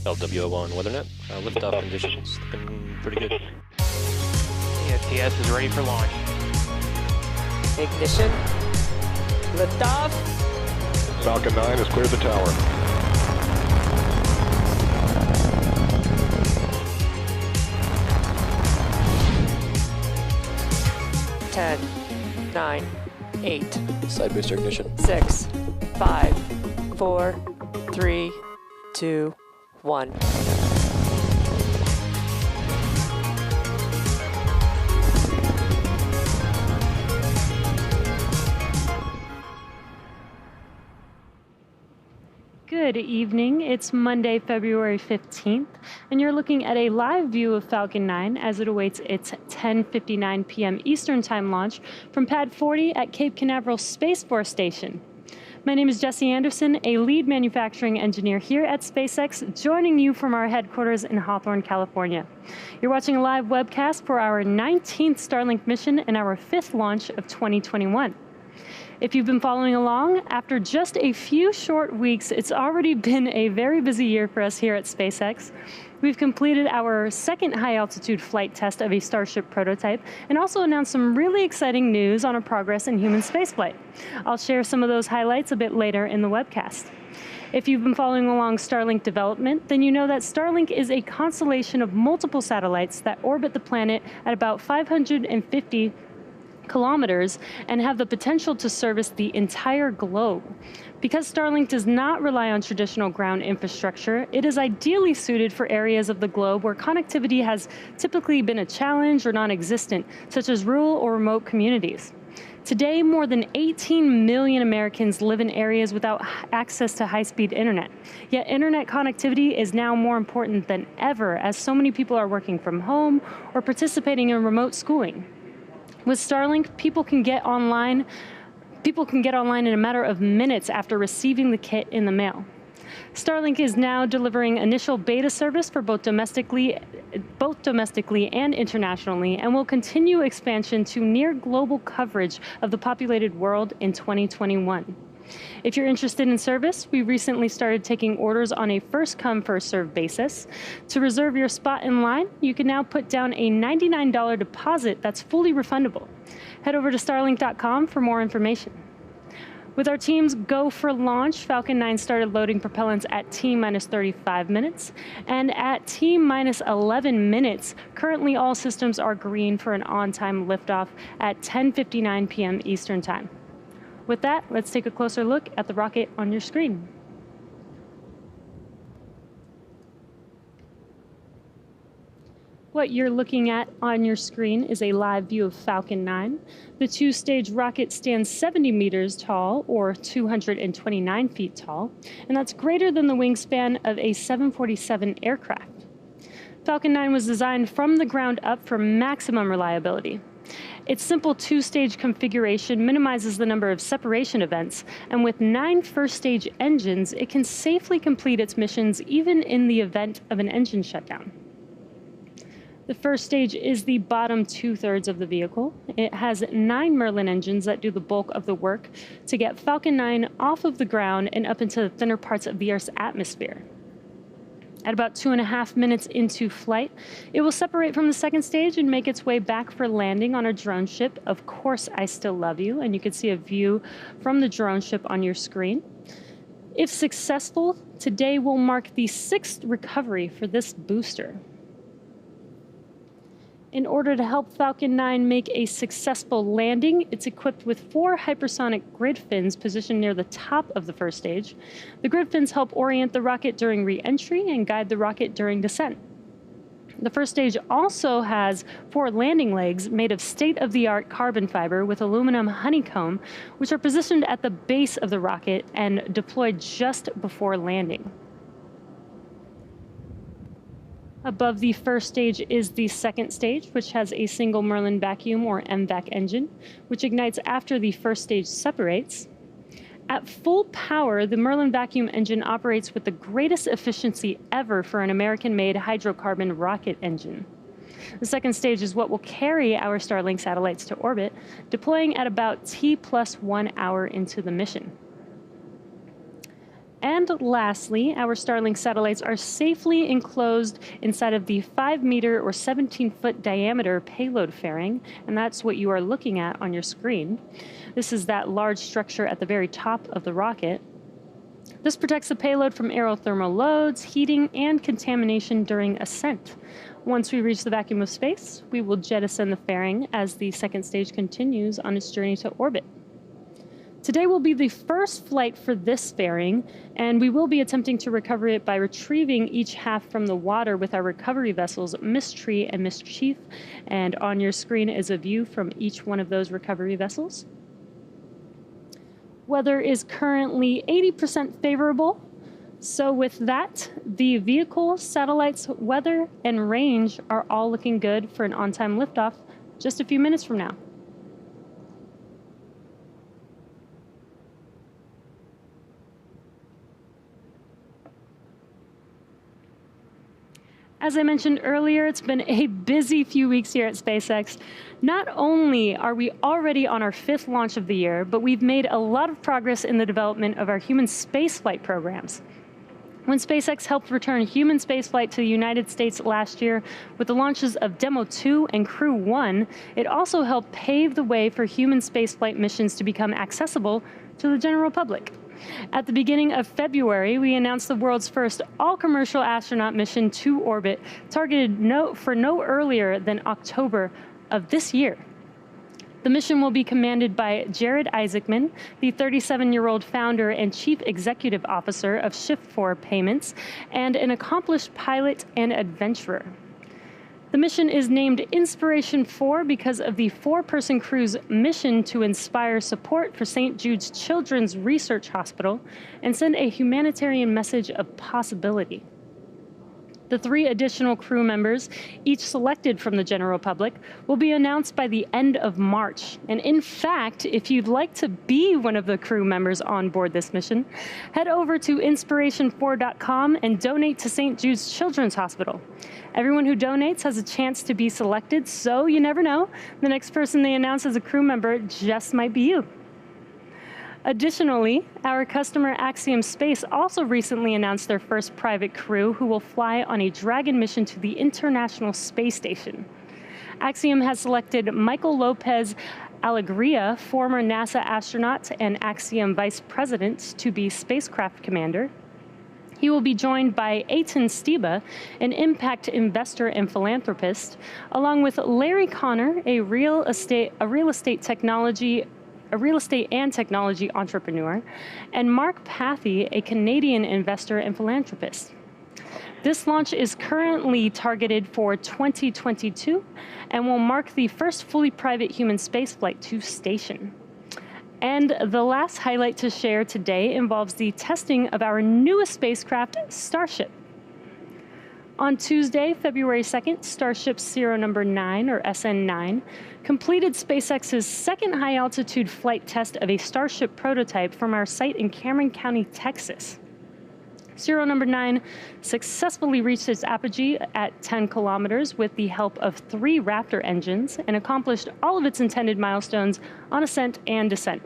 LWO1 WeatherNet. Liftoff conditions looking pretty good. ESTS is ready for launch. Ignition. Liftoff. Falcon 9 has cleared the tower. Ten, 9, 8, Side booster ignition. 6, 5, 4, 3, 2, 1. Good evening. It's Monday, February 15th, and you're looking at a live view of Falcon 9 as it awaits its 10:59 p.m. Eastern Time launch from Pad 40 at Cape Canaveral Space Force Station. My name is Jesse Anderson, a lead manufacturing engineer here at SpaceX, joining you from our headquarters in Hawthorne, California. You're watching a live webcast for our 19th Starlink mission and our 5th launch of 2021. If you've been following along, after just a few short weeks, it's already been a very busy year for us here at SpaceX. We've completed our second high-altitude flight test of a Starship prototype and also announced some really exciting news on our progress in human spaceflight. I'll share some of those highlights a bit later in the webcast. If you've been following along Starlink development, then you know that Starlink is a constellation of multiple satellites that orbit the planet at about 550 kilometers and have the potential to service the entire globe. Because Starlink does not rely on traditional ground infrastructure, it is ideally suited for areas of the globe where connectivity has typically been a challenge or non-existent, such as rural or remote communities. Today, more than 18 million Americans live in areas without access to high-speed internet. Yet internet connectivity is now more important than ever as so many people are working from home or participating in remote schooling. With Starlink, people can get online in a matter of minutes after receiving the kit in the mail. Starlink is now delivering initial beta service for both domestically and internationally, and will continue expansion to near global coverage of the populated world in 2021. If you're interested in service, we recently started taking orders on a first-come, first-served basis. To reserve your spot in line, you can now put down a $99 deposit that's fully refundable. Head over to starlink.com for more information. With our team's go for launch, Falcon 9 started loading propellants at T-minus 35 minutes, and at T-minus 11 minutes, currently all systems are green for an on-time liftoff at 10:59 p.m. Eastern Time. With that, let's take a closer look at the rocket on your screen. What you're looking at on your screen is a live view of Falcon 9. The two-stage rocket stands 70 meters tall, or 229 feet tall, and that's greater than the wingspan of a 747 aircraft. Falcon 9 was designed from the ground up for maximum reliability. Its simple two-stage configuration minimizes the number of separation events, and with 9 first-stage engines, it can safely complete its missions even in the event of an engine shutdown. The first stage is the bottom 2/3 of the vehicle. It has 9 Merlin engines that do the bulk of the work to get Falcon 9 off of the ground and up into the thinner parts of the Earth's atmosphere. At about 2.5 minutes into flight, it will separate from the second stage and make its way back for landing on a drone ship. Of course, I Still Love You, and you can see a view from the drone ship on your screen. If successful, today will mark the 6th recovery for this booster. In order to help Falcon 9 make a successful landing, it's equipped with 4 hypersonic grid fins positioned near the top of the first stage. The grid fins help orient the rocket during re-entry and guide the rocket during descent. The first stage also has 4 landing legs made of state-of-the-art carbon fiber with aluminum honeycomb, which are positioned at the base of the rocket and deployed just before landing. Above the first stage is the second stage, which has a single Merlin vacuum or MVAC engine, which ignites after the first stage separates. At full power, the Merlin vacuum engine operates with the greatest efficiency ever for an American-made hydrocarbon rocket engine. The second stage is what will carry our Starlink satellites to orbit, deploying at about T+1 hour into the mission. And lastly, our Starlink satellites are safely enclosed inside of the 5-meter or 17-foot diameter payload fairing, and that's what you are looking at on your screen. This is that large structure at the very top of the rocket. This protects the payload from aerothermal loads, heating, and contamination during ascent. Once we reach the vacuum of space, we will jettison the fairing as the second stage continues on its journey to orbit. Today will be the first flight for this fairing, and we will be attempting to recover it by retrieving each half from the water with our recovery vessels, Mystery and Mischief. And on your screen is a view from each one of those recovery vessels. Weather is currently 80% favorable. So with that, the vehicle, satellites, weather, and range are all looking good for an on-time liftoff just a few minutes from now. As I mentioned earlier, it's been a busy few weeks here at SpaceX. Not only are we already on our 5th launch of the year, but we've made a lot of progress in the development of our human spaceflight programs. When SpaceX helped return human spaceflight to the United States last year with the launches of Demo 2 and Crew 1, it also helped pave the way for human spaceflight missions to become accessible to the general public. At the beginning of February, we announced the world's first all-commercial astronaut mission to orbit, targeted for no earlier than October of this year. The mission will be commanded by Jared Isaacman, the 37-year-old founder and chief executive officer of Shift4 Payments, and an accomplished pilot and adventurer. The mission is named Inspiration 4 because of the 4-person crew's mission to inspire support for St. Jude's Children's Research Hospital and send a humanitarian message of possibility. The 3 additional crew members, each selected from the general public, will be announced by the end of March. And in fact, if you'd like to be one of the crew members on board this mission, head over to inspiration4.com and donate to St. Jude's Children's Hospital. Everyone who donates has a chance to be selected, so you never know. The next person they announce as a crew member just might be you. Additionally, our customer Axiom Space also recently announced their first private crew who will fly on a Dragon mission to the International Space Station. Axiom has selected Michael Lopez Alegria, former NASA astronaut and Axiom vice president, to be spacecraft commander. He will be joined by Eitan Stiba, an impact investor and philanthropist, along with Larry Connor, a real estate and technology entrepreneur, and Mark Pathy, a Canadian investor and philanthropist. This launch is currently targeted for 2022 and will mark the first fully private human spaceflight to station. And the last highlight to share today involves the testing of our newest spacecraft, Starship. On Tuesday, February 2nd, Starship serial number 9, or SN9, completed SpaceX's second high-altitude flight test of a Starship prototype from our site in Cameron County, Texas. Serial number 9 successfully reached its apogee at 10 kilometers with the help of 3 Raptor engines and accomplished all of its intended milestones on ascent and descent.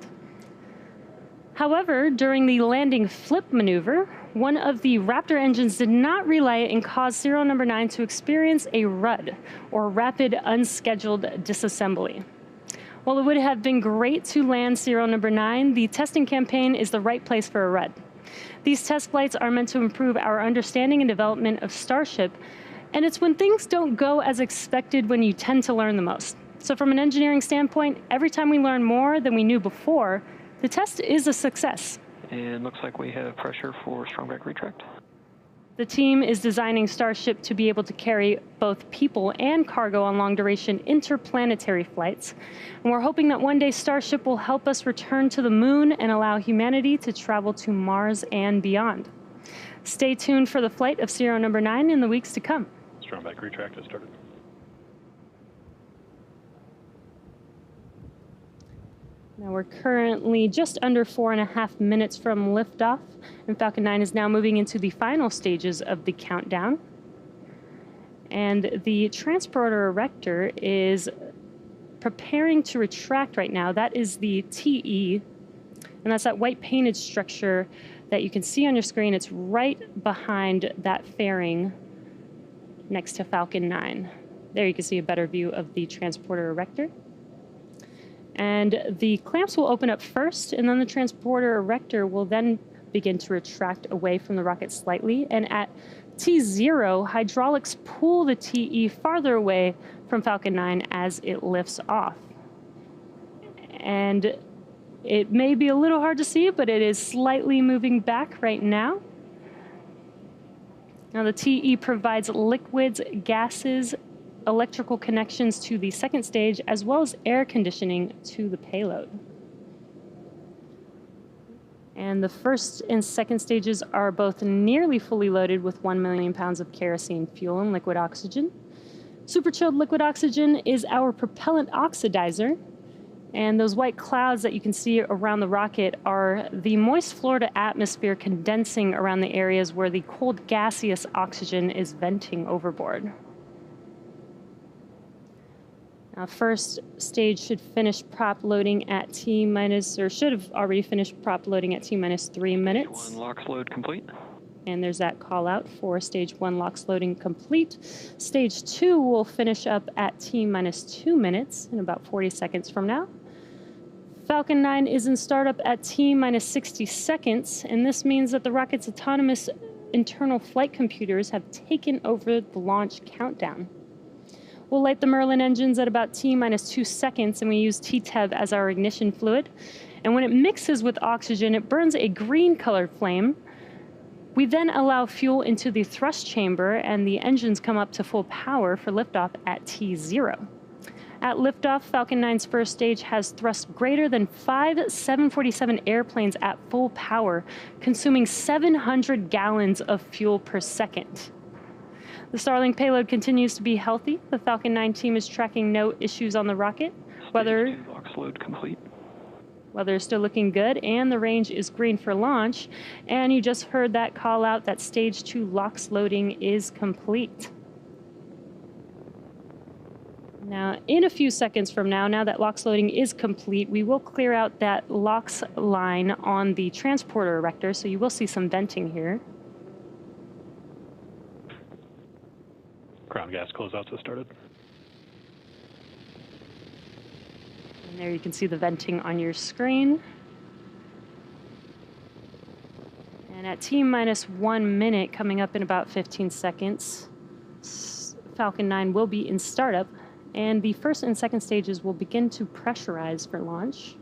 However, during the landing flip maneuver, one of the Raptor engines did not relight and caused serial number 9 to experience a RUD, or Rapid Unscheduled Disassembly. While it would have been great to land serial number 9, the testing campaign is the right place for a RUD. These test flights are meant to improve our understanding and development of Starship, and it's when things don't go as expected when you tend to learn the most. So from an engineering standpoint, every time we learn more than we knew before, the test is a success. And looks like we have pressure for strong back retract. The team is designing Starship to be able to carry both people and cargo on long-duration interplanetary flights. And we're hoping that one day Starship will help us return to the moon and allow humanity to travel to Mars and beyond. Stay tuned for the flight of serial number 9 in the weeks to come. Strong back retract has started. Now we're currently just under 4.5 minutes from liftoff, and Falcon 9 is now moving into the final stages of the countdown. And the transporter erector is preparing to retract right now. That is the TE, and that's that white painted structure that you can see on your screen. It's right behind that fairing next to Falcon 9. There you can see a better view of the transporter erector. And the clamps will open up first, and then the transporter erector will then begin to retract away from the rocket slightly. And at T0, hydraulics pull the TE farther away from Falcon 9 as it lifts off. And it may be a little hard to see, but it is slightly moving back right now. Now the TE provides liquids, gases, electrical connections to the second stage, as well as air conditioning to the payload. And the first and second stages are both nearly fully loaded with 1 million pounds of kerosene fuel and liquid oxygen. Super chilled liquid oxygen is our propellant oxidizer. And those white clouds that you can see around the rocket are the moist Florida atmosphere condensing around the areas where the cold gaseous oxygen is venting overboard. Now, first stage should finish prop loading at should have already finished prop loading at T-minus 3 minutes. Stage 1 LOX load complete. And there's that call out for stage 1 LOX loading complete. Stage 2 will finish up at T-minus 2 minutes in about 40 seconds from now. Falcon 9 is in startup at T-minus 60 seconds, and this means that the rocket's autonomous internal flight computers have taken over the launch countdown. We'll light the Merlin engines at about T-minus 2 seconds, and we use TTEV as our ignition fluid. And when it mixes with oxygen, it burns a green-colored flame. We then allow fuel into the thrust chamber, and the engines come up to full power for liftoff at T0. At liftoff, Falcon 9's first stage has thrust greater than 5 747 airplanes at full power, consuming 700 gallons of fuel per second. The Starlink payload continues to be healthy. The Falcon 9 team is tracking no issues on the rocket. Stage 2 LOX load complete. Weather is still looking good, and the range is green for launch. And you just heard that call out that stage 2 LOX loading is complete. Now, in a few seconds from now that LOX loading is complete, we will clear out that LOX line on the transporter erector, so you will see some venting here. Ground gas closeouts have started. And there you can see the venting on your screen. And at T-minus 1 minute, coming up in about 15 seconds, Falcon 9 will be in startup, and the first and second stages will begin to pressurize for launch.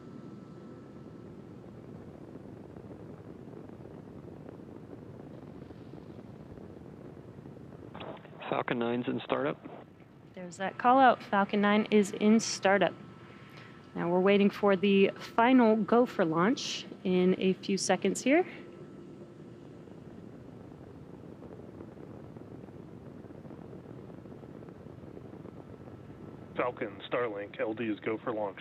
Falcon 9's in startup. There's that call out. Falcon 9 is in startup. Now we're waiting for the final go for launch in a few seconds here. Falcon, Starlink, LD is go for launch.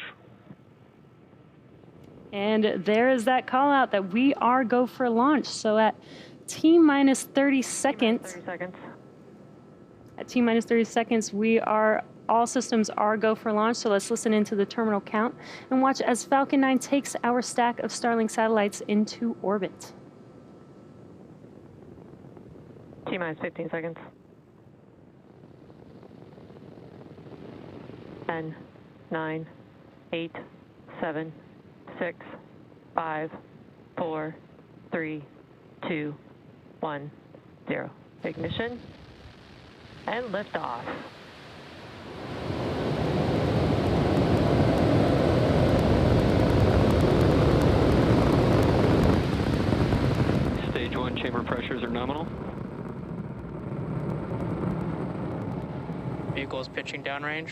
And there is that call out that we are go for launch. So at T-minus 30 seconds. At T-minus 30 seconds, all systems are go for launch, so let's listen into the terminal count and watch as Falcon 9 takes our stack of Starlink satellites into orbit. T-minus 15 seconds. 10, 9, 8, 7, 6, 5, 4, 3, 2, 1, 0. Ignition. And liftoff. Stage 1 chamber pressures are nominal. Vehicle is pitching downrange.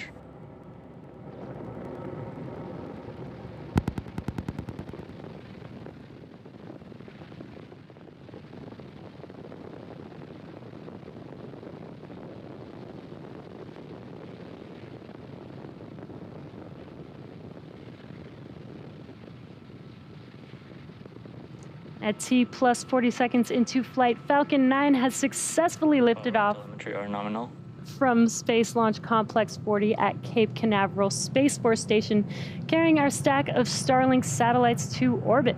At T plus 40 seconds into flight, Falcon 9 has successfully lifted off Telemetry are nominal. from Space Launch Complex 40 at Cape Canaveral Space Force Station, carrying our stack of Starlink satellites to orbit.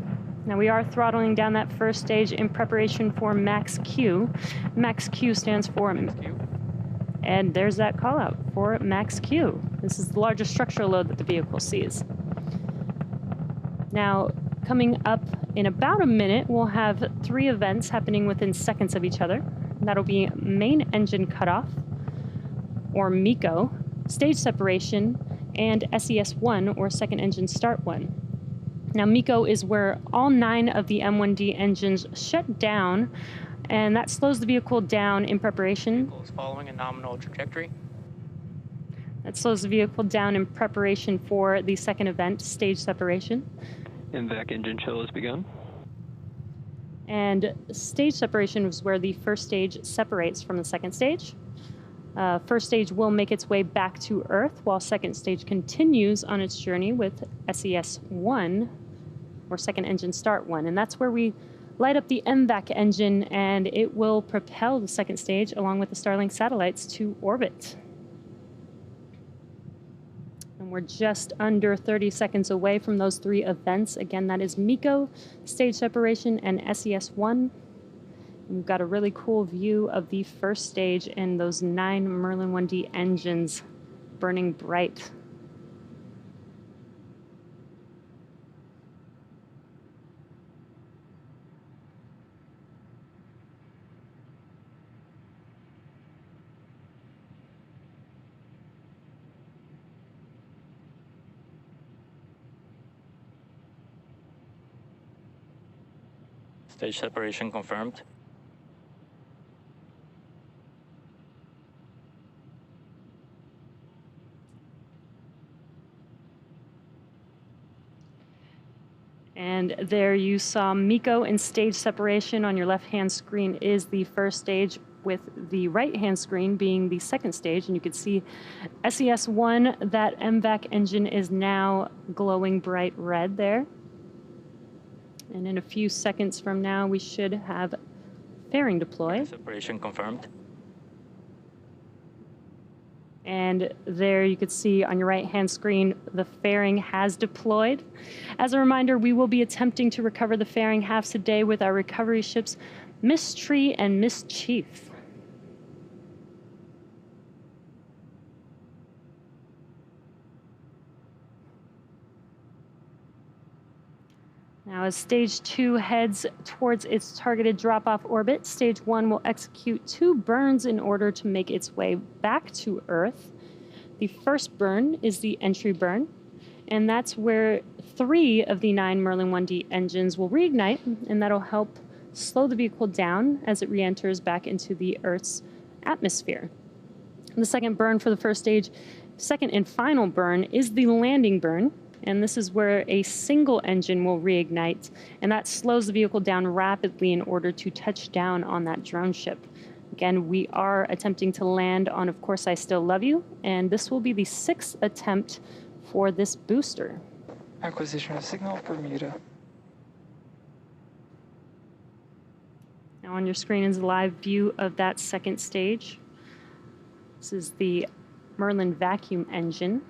Now we are throttling down that first stage in preparation for Max Q. Max Q stands for... And there's that call out for Max Q. This is the largest structural load that the vehicle sees. Now, coming up in about a minute, we'll have 3 events happening within seconds of each other. That'll be main engine cutoff, or MECO, stage separation, and SES1, or second engine start 1. Now, MECO is where all 9 of the M1D engines shut down, and that slows the vehicle down in preparation. Vehicle is following a nominal trajectory. That slows the vehicle down in preparation for the second event, stage separation. MVAC engine chill has begun. And stage separation is where the first stage separates from the second stage. First stage will make its way back to Earth, while second stage continues on its journey with SES1, or second engine start 1. And that's where we light up the MVAC engine, and it will propel the second stage along with the Starlink satellites to orbit. And we're just under 30 seconds away from those 3 events. Again, that is MECO, stage separation, and SES1. And we've got a really cool view of the first stage and those 9 Merlin 1D engines burning bright. Stage separation confirmed. And there you saw MECO and stage separation. On your left-hand screen is the first stage, with the right-hand screen being the second stage. And you can see SES1, that MVAC engine is now glowing bright red there. And in a few seconds from now, we should have fairing deploy. Separation confirmed. And there you could see on your right-hand screen, the fairing has deployed. As a reminder, we will be attempting to recover the fairing halves today with our recovery ships Mystery and Mischief. Now, as Stage 2 heads towards its targeted drop-off orbit, Stage 1 will execute 2 burns in order to make its way back to Earth. The first burn is the entry burn, and that's where 3 of the 9 Merlin 1D engines will reignite, and that'll help slow the vehicle down as it re-enters back into the Earth's atmosphere. The second burn for the first stage, second and final burn, is the landing burn. And this is where a single engine will reignite, and that slows the vehicle down rapidly in order to touch down on that drone ship. Again, we are attempting to land on Of Course I Still Love You, and this will be the 6th attempt for this booster. Acquisition of signal Bermuda. Now on your screen is a live view of that second stage. This is the Merlin vacuum engine.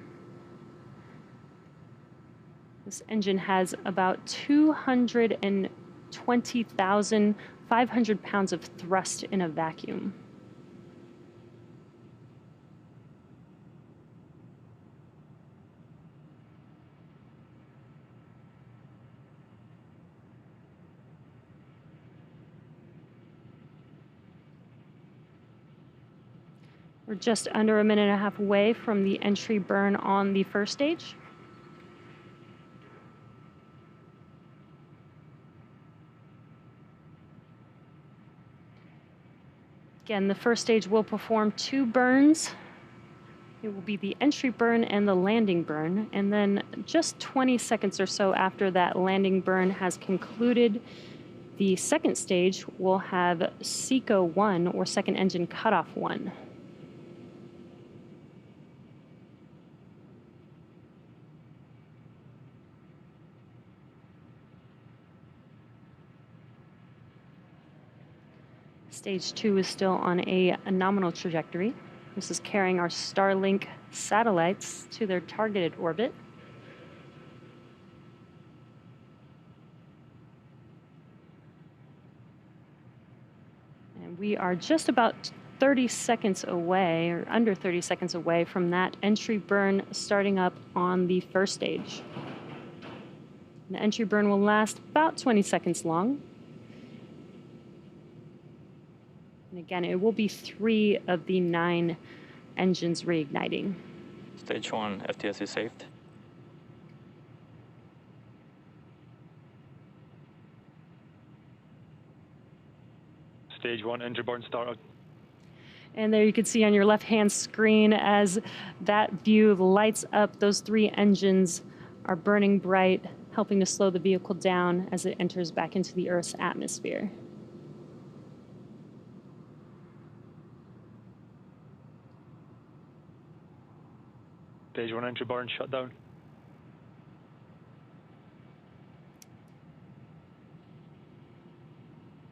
This engine has about 220,500 pounds of thrust in a vacuum. We're just under a minute and a half away from the entry burn on the first stage. Again, the first stage will perform 2 burns. It will be the entry burn and the landing burn. And then just 20 seconds or so after that landing burn has concluded, the second stage will have SECO 1, or second engine cutoff 1. Stage 2 is still on a nominal trajectory. This is carrying our Starlink satellites to their targeted orbit. We are just about 30 seconds away, or under 30 seconds away, from that entry burn starting up on the first stage. The entry burn will last about 20 seconds long. And again, it will be 3 of the 9 engines reigniting. Stage 1 FTS is saved. Stage 1 entry burn started. And there you can see on your left-hand screen as that view lights up, those 3 engines are burning bright, helping to slow the vehicle down as it enters back into the Earth's atmosphere. Stage 1 entry burn shut down.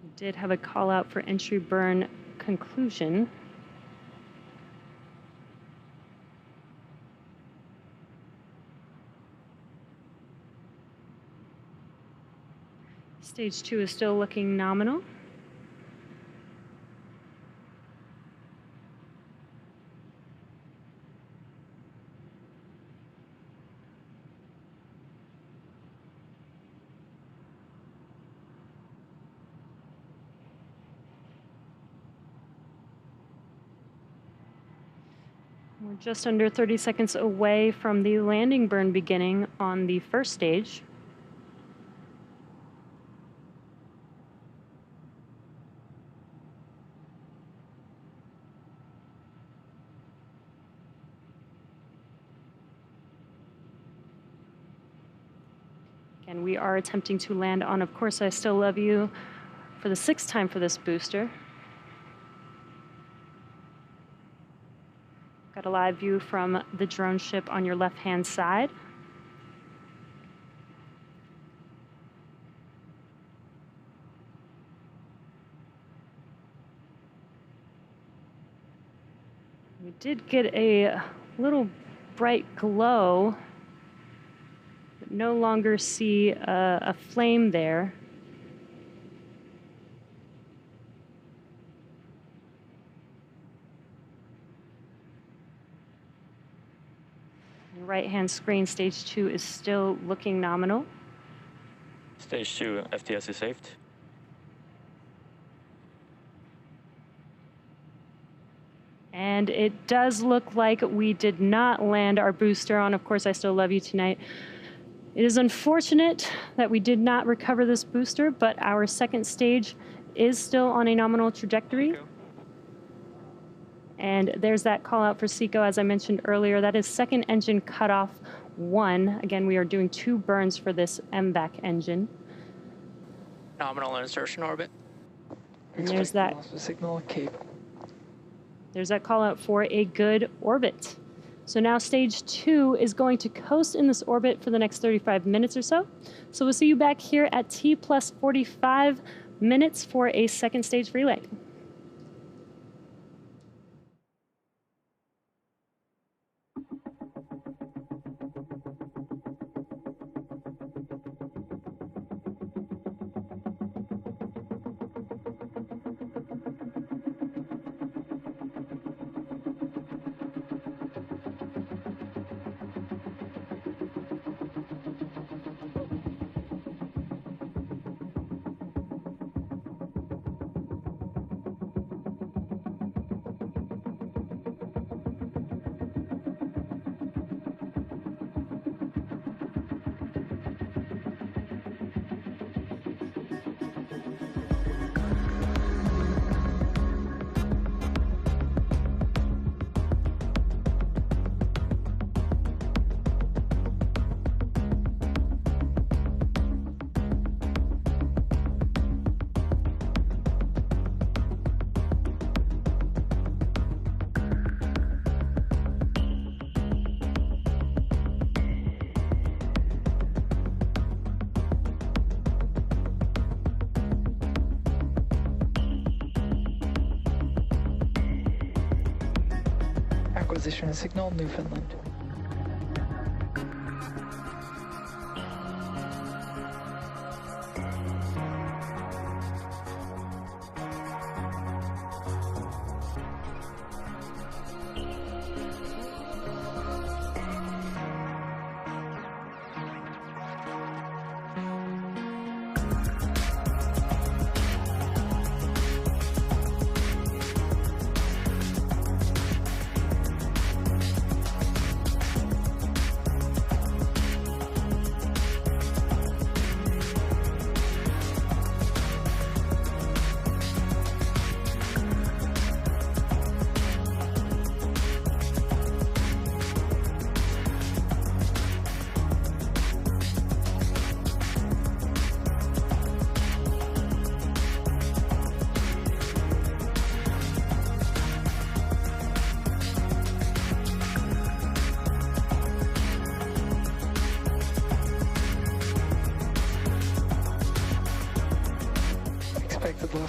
We did have a call out for entry burn conclusion. Stage 2 is still looking nominal. We're just under 30 seconds away from the landing burn beginning on the first stage. And we are attempting to land on Of Course I Still Love You for the 6th time for this booster. Got a live view from the drone ship on your left-hand side. We did get a little bright glow, but no longer see a flame there. Right-hand screen, stage 2 is still looking nominal. Stage 2 FTS is saved. And it does look like we did not land our booster on Of Course I Still Love You tonight. It is unfortunate that we did not recover this booster, but our second stage is still on a nominal trajectory. And there's that call out for SECO, as I mentioned earlier. That is second engine cutoff 1. Again, we are doing 2 burns for this MVAC engine. Nominal insertion orbit. And there's that. Loss of signal at Cape. There's that call out for a good orbit. So now stage 2 is going to coast in this orbit for the next 35 minutes or so. So we'll see you back here at T plus 45 minutes for a second stage relay. Acquisition of signal, Newfoundland.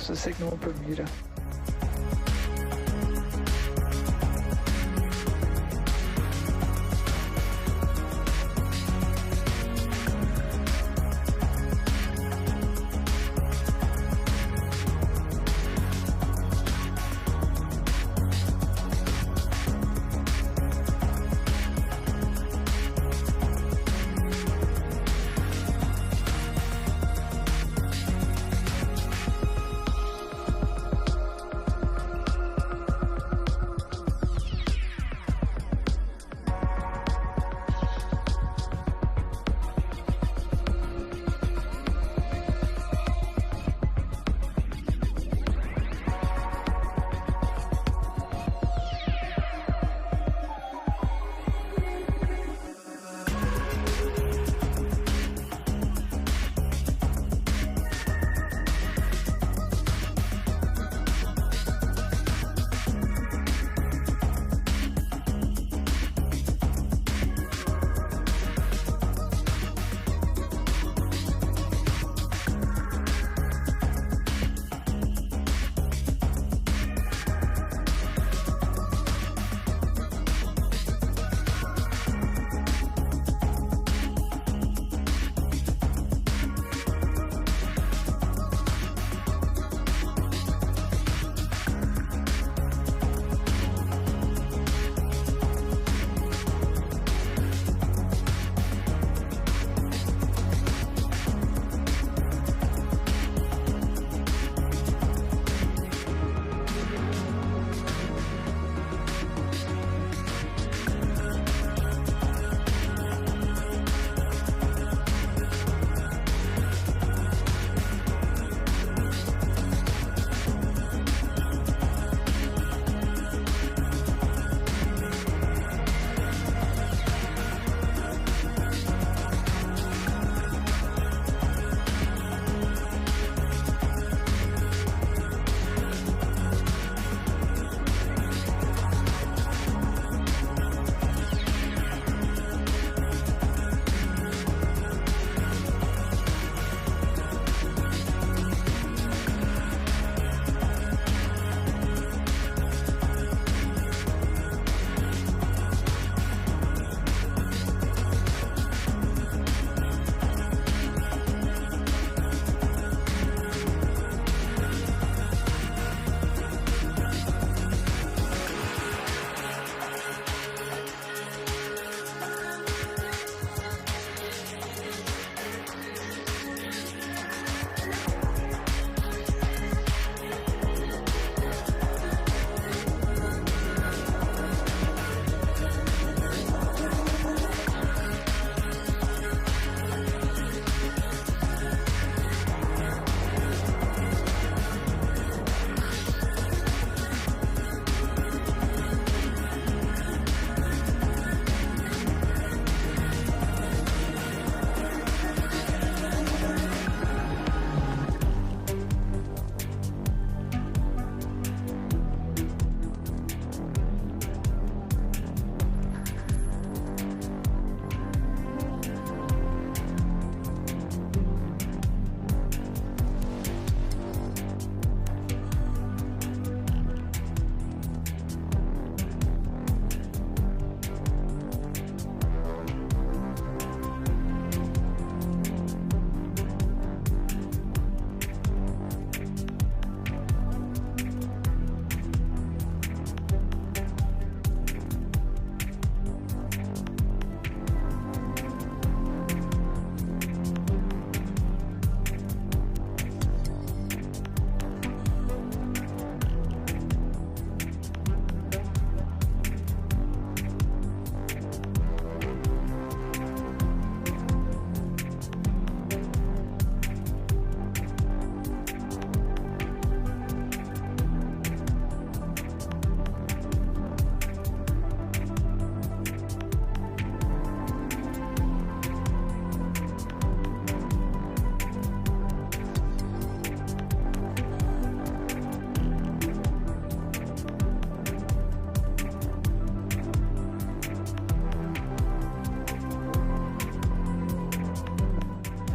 loss of signal Bermuda.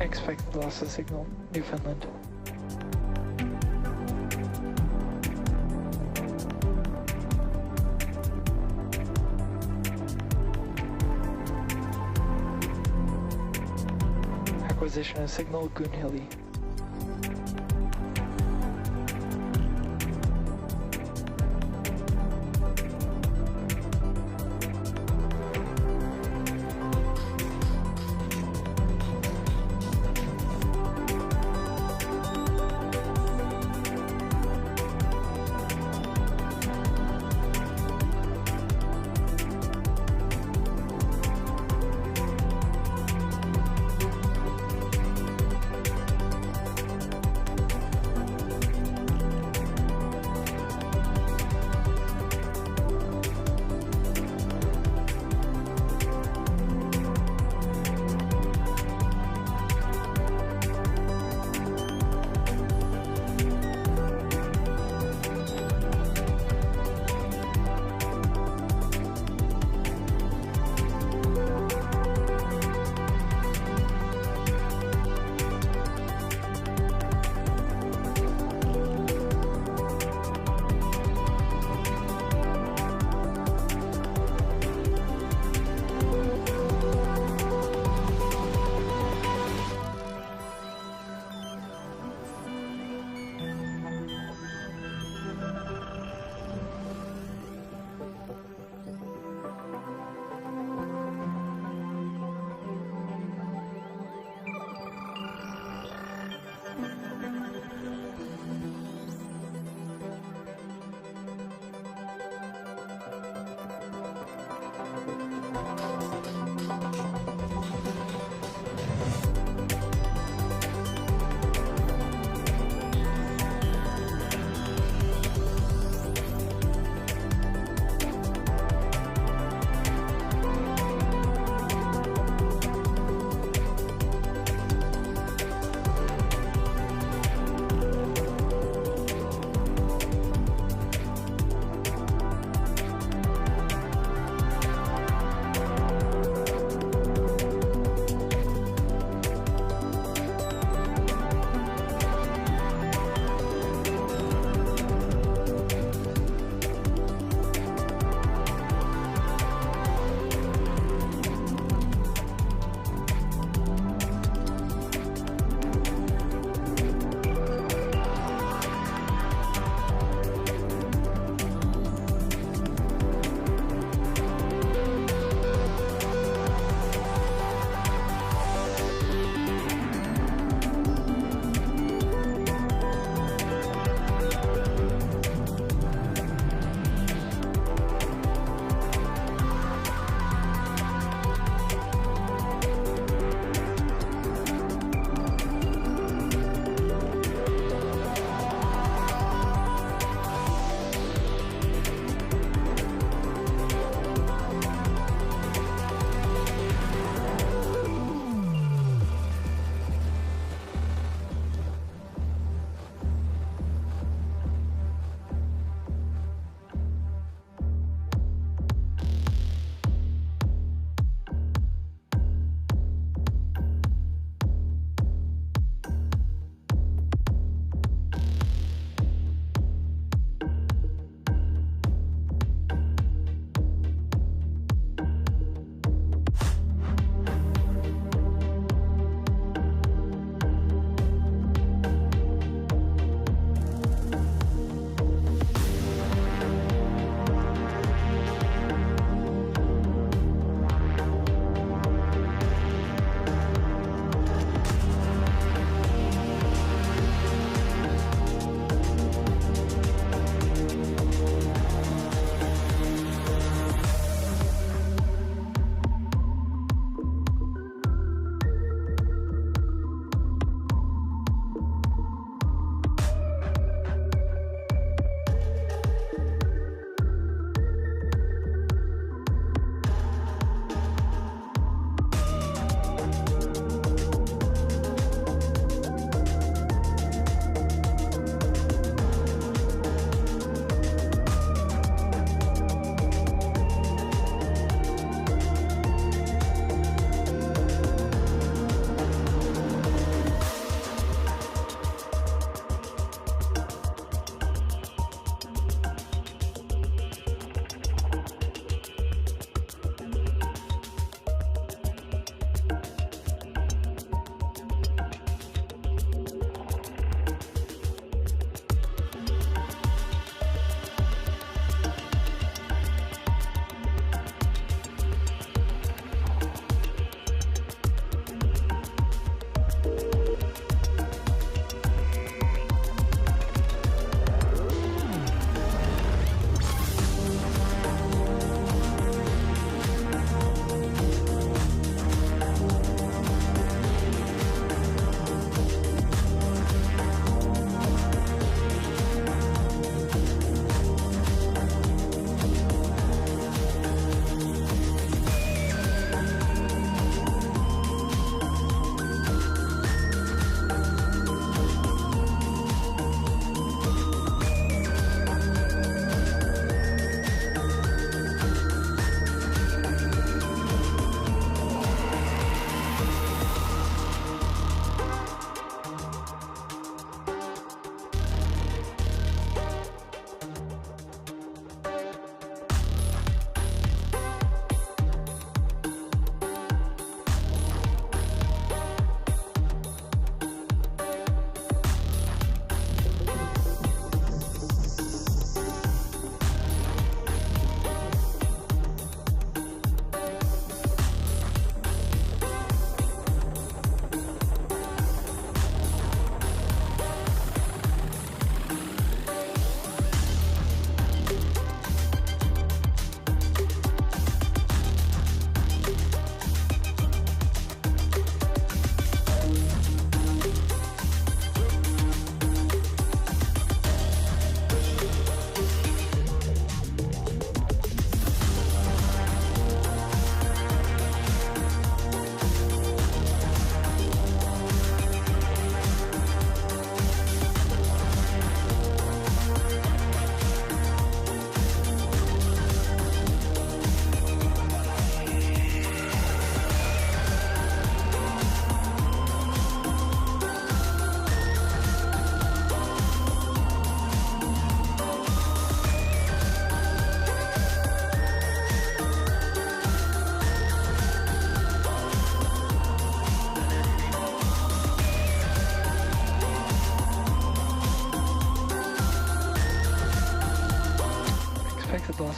Expect loss of signal, Newfoundland. Acquisition of signal Goonhilly.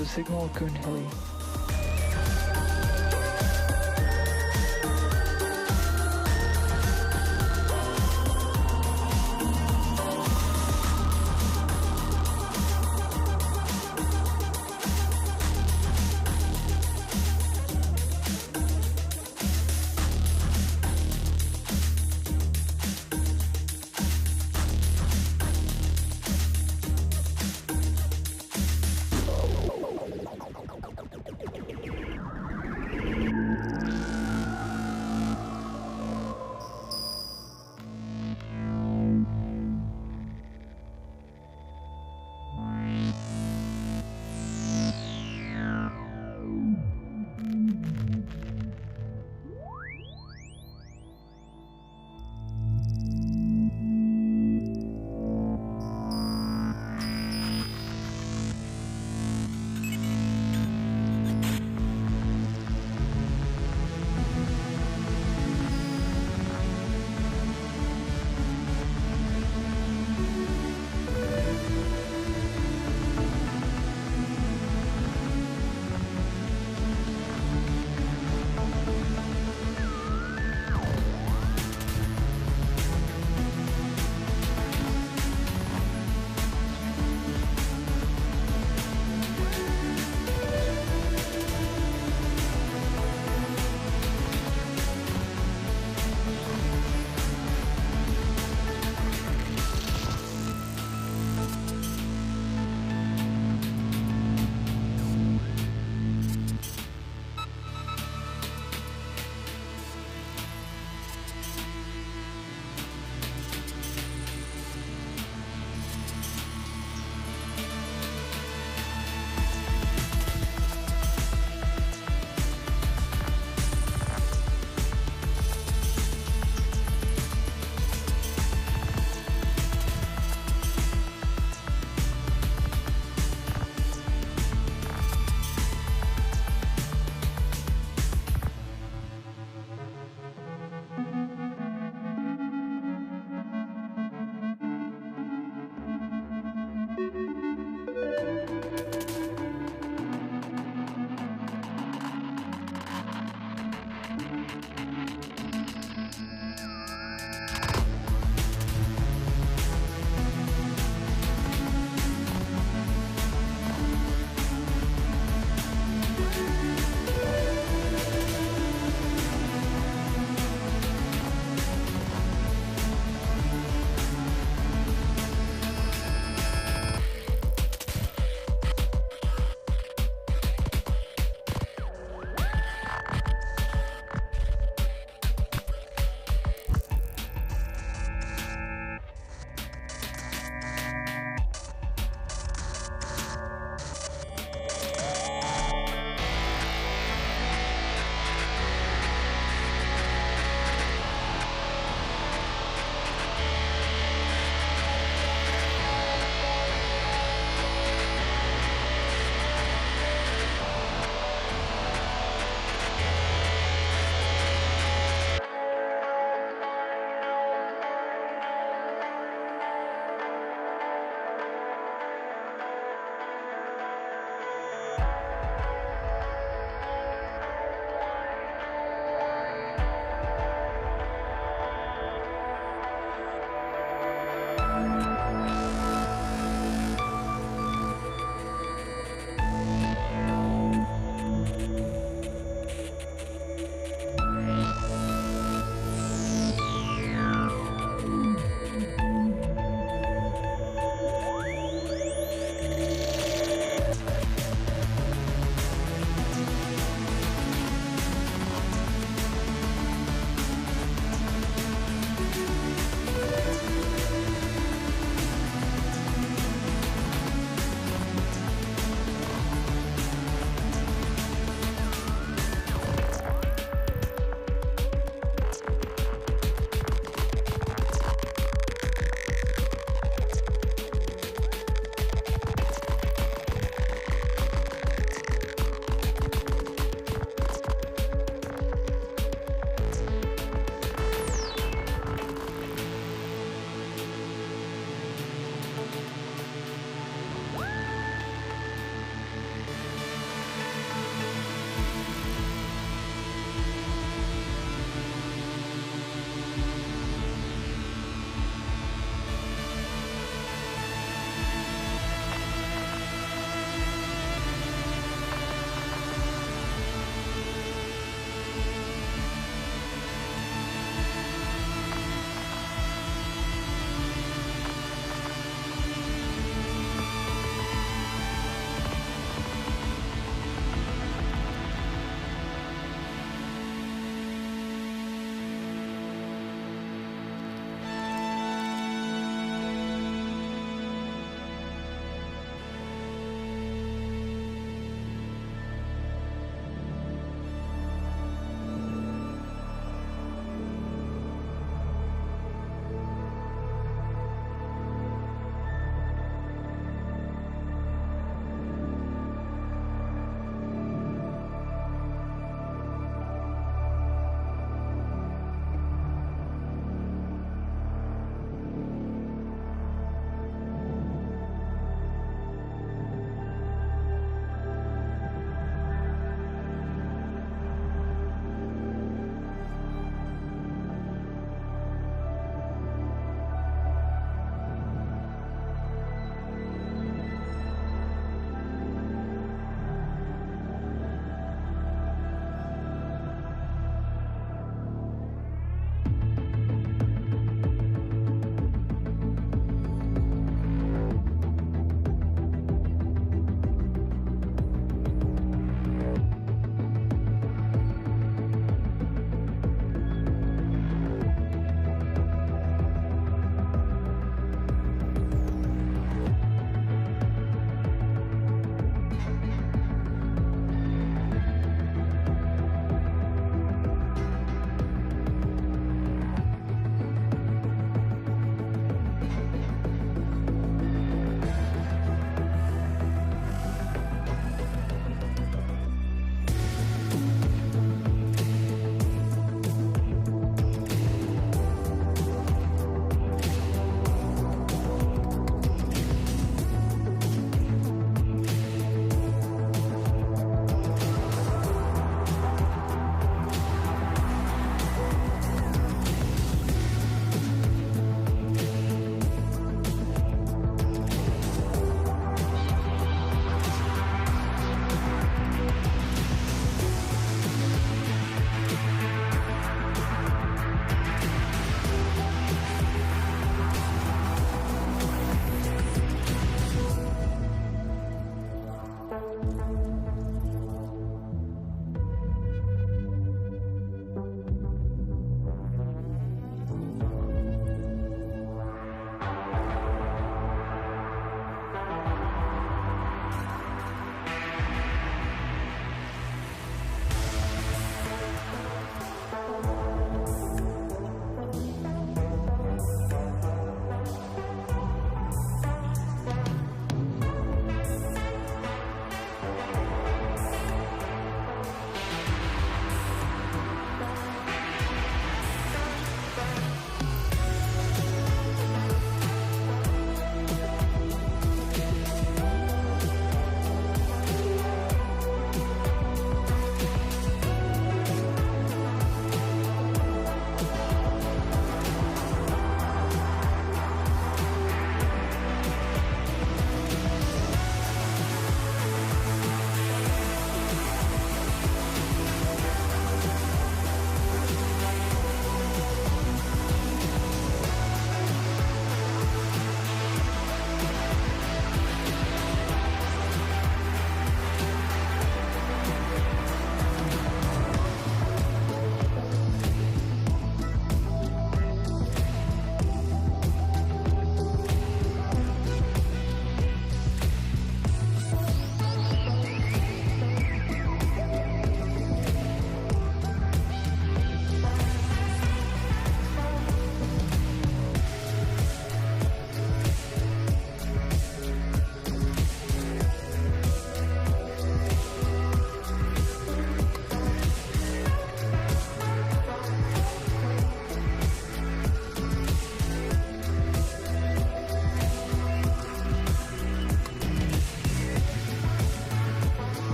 to signal Goonhilly.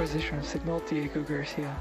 Acquisition of signal, Diego Garcia.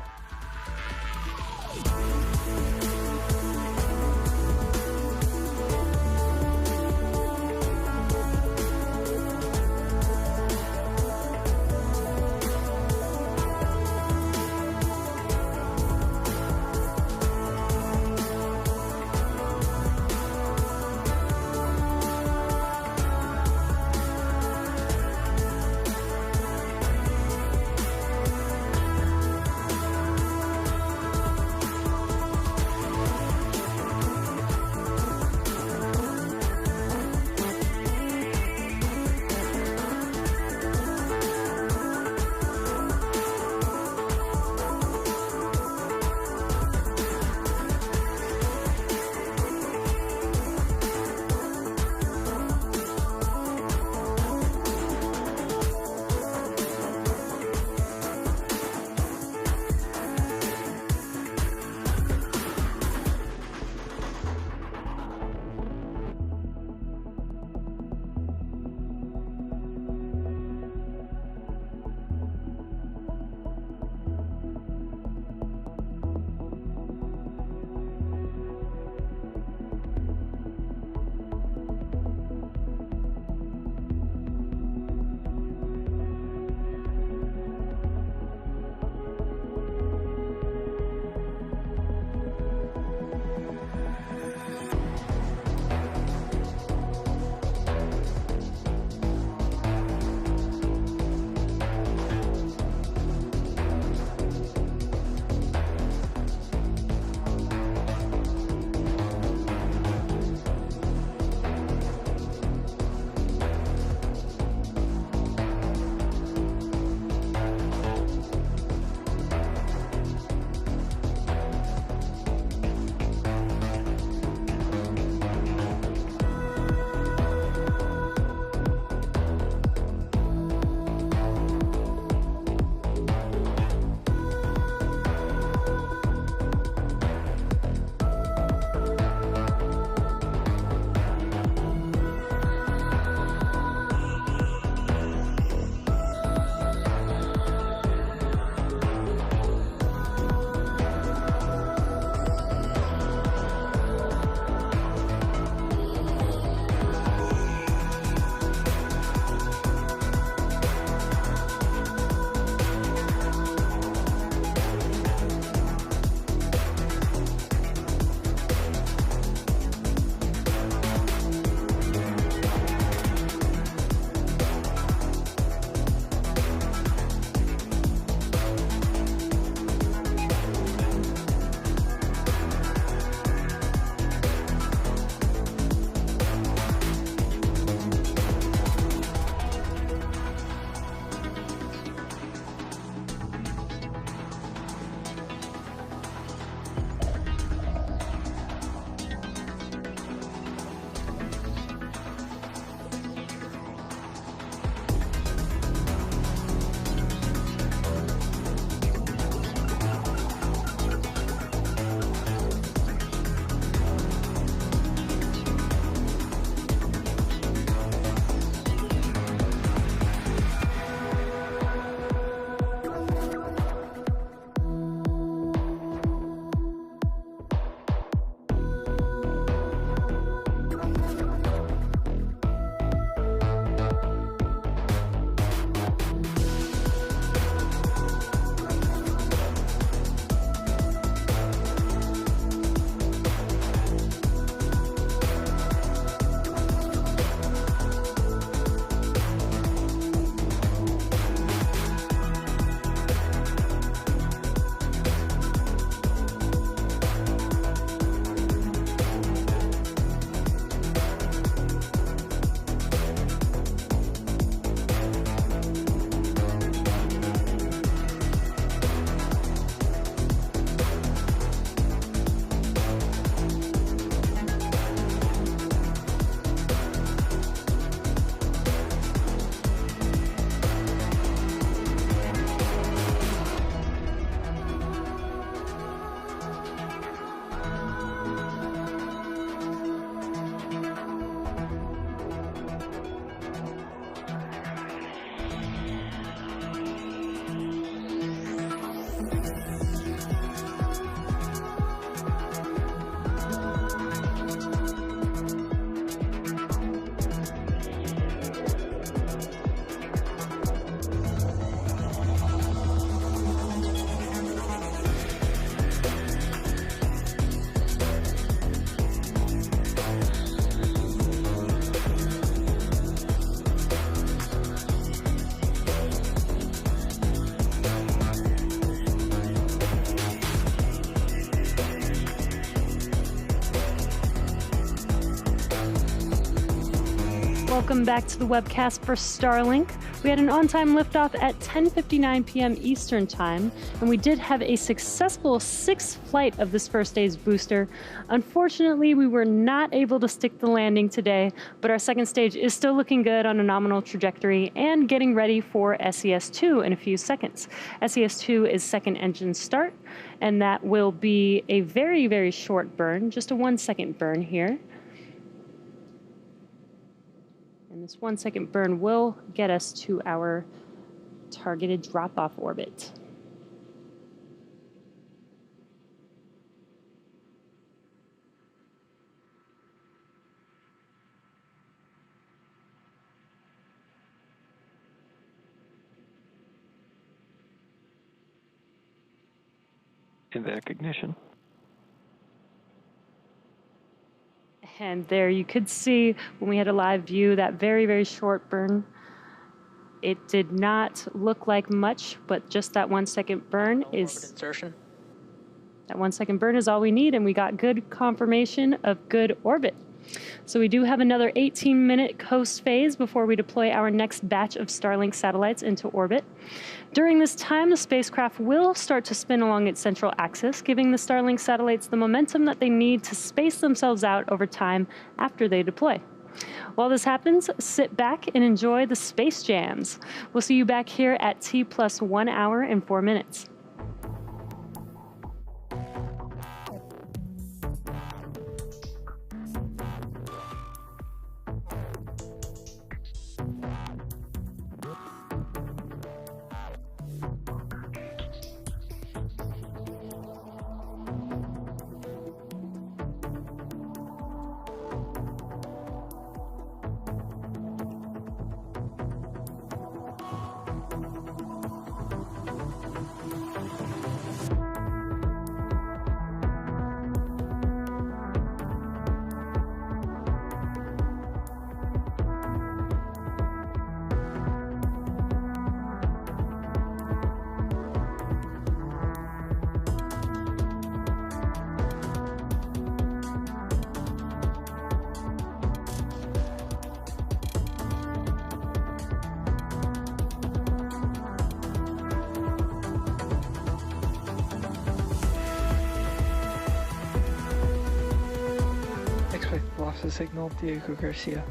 Welcome back to the webcast for Starlink. We had an on-time liftoff at 10:59 p.m. Eastern Time, and we did have a successful sixth flight of this first day's booster. Unfortunately, we were not able to stick the landing today, but our second stage is still looking good on a nominal trajectory and getting ready for SES-2 in a few seconds. SES-2 is second engine start, and that will be a very, very short burn, just a 1-second burn here. And this 1-second burn will get us to our targeted drop-off orbit. Invac ignition. And there you could see when we had a live view that very, very short burn. It did not look like much, but just that 1-second burn is Insertion. that 1-second burn is all we need, and we got good confirmation of good orbit. So we do have another 18-minute coast phase before we deploy our next batch of Starlink satellites into orbit. During this time, the spacecraft will start to spin along its central axis, giving the Starlink satellites the momentum that they need to space themselves out over time after they deploy. While this happens, sit back and enjoy the space jams. We'll see you back here at T+1 hour and 4 minutes. Lost the signal, Diego Garcia.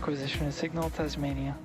Acquisition of signal, Tasmania.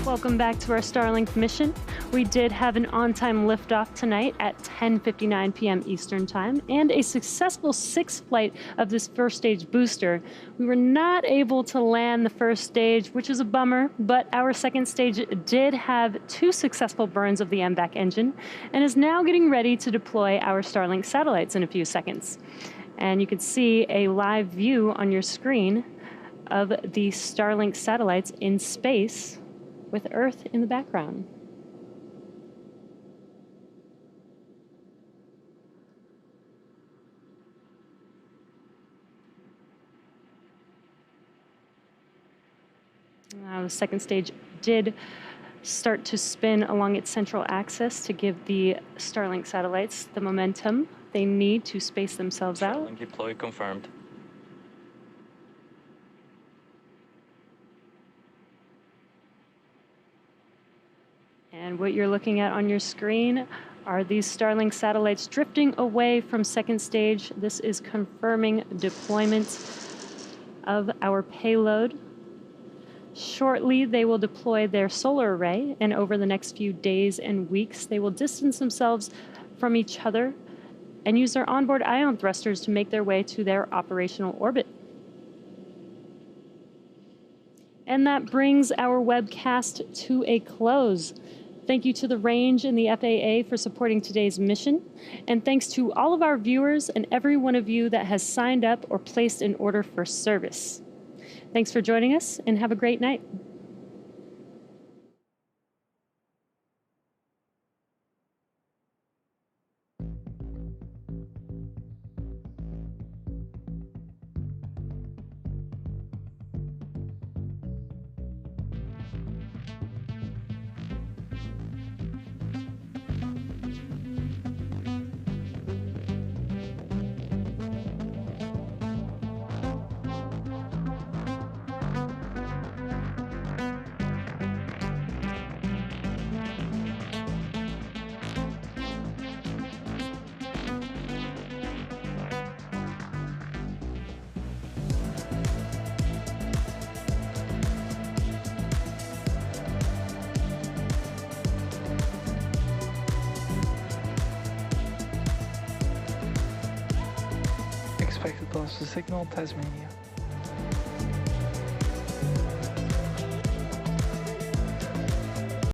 Welcome back to our Starlink mission. We did have an on-time liftoff tonight at 10:59 p.m. Eastern Time and a successful sixth flight of this first stage booster. We were not able to land the first stage, which is a bummer, but our second stage did have 2 successful burns of the MVAC engine and is now getting ready to deploy our Starlink satellites in a few seconds. And you can see a live view on your screen of the Starlink satellites in space with Earth in the background. Second stage did start to spin along its central axis to give the Starlink satellites the momentum they need to space themselves out. Starlink deploy confirmed. And what you're looking at on your screen are these Starlink satellites drifting away from second stage. This is confirming deployment of our payload. Shortly, they will deploy their solar array, and over the next few days and weeks, they will distance themselves from each other and use their onboard ion thrusters to make their way to their operational orbit. And that brings our webcast to a close. Thank you to the Range and the FAA for supporting today's mission. And thanks to all of our viewers and every one of you that has signed up or placed an order for service. Thanks for joining us, and have a great night. Expected loss of signal, Tasmania.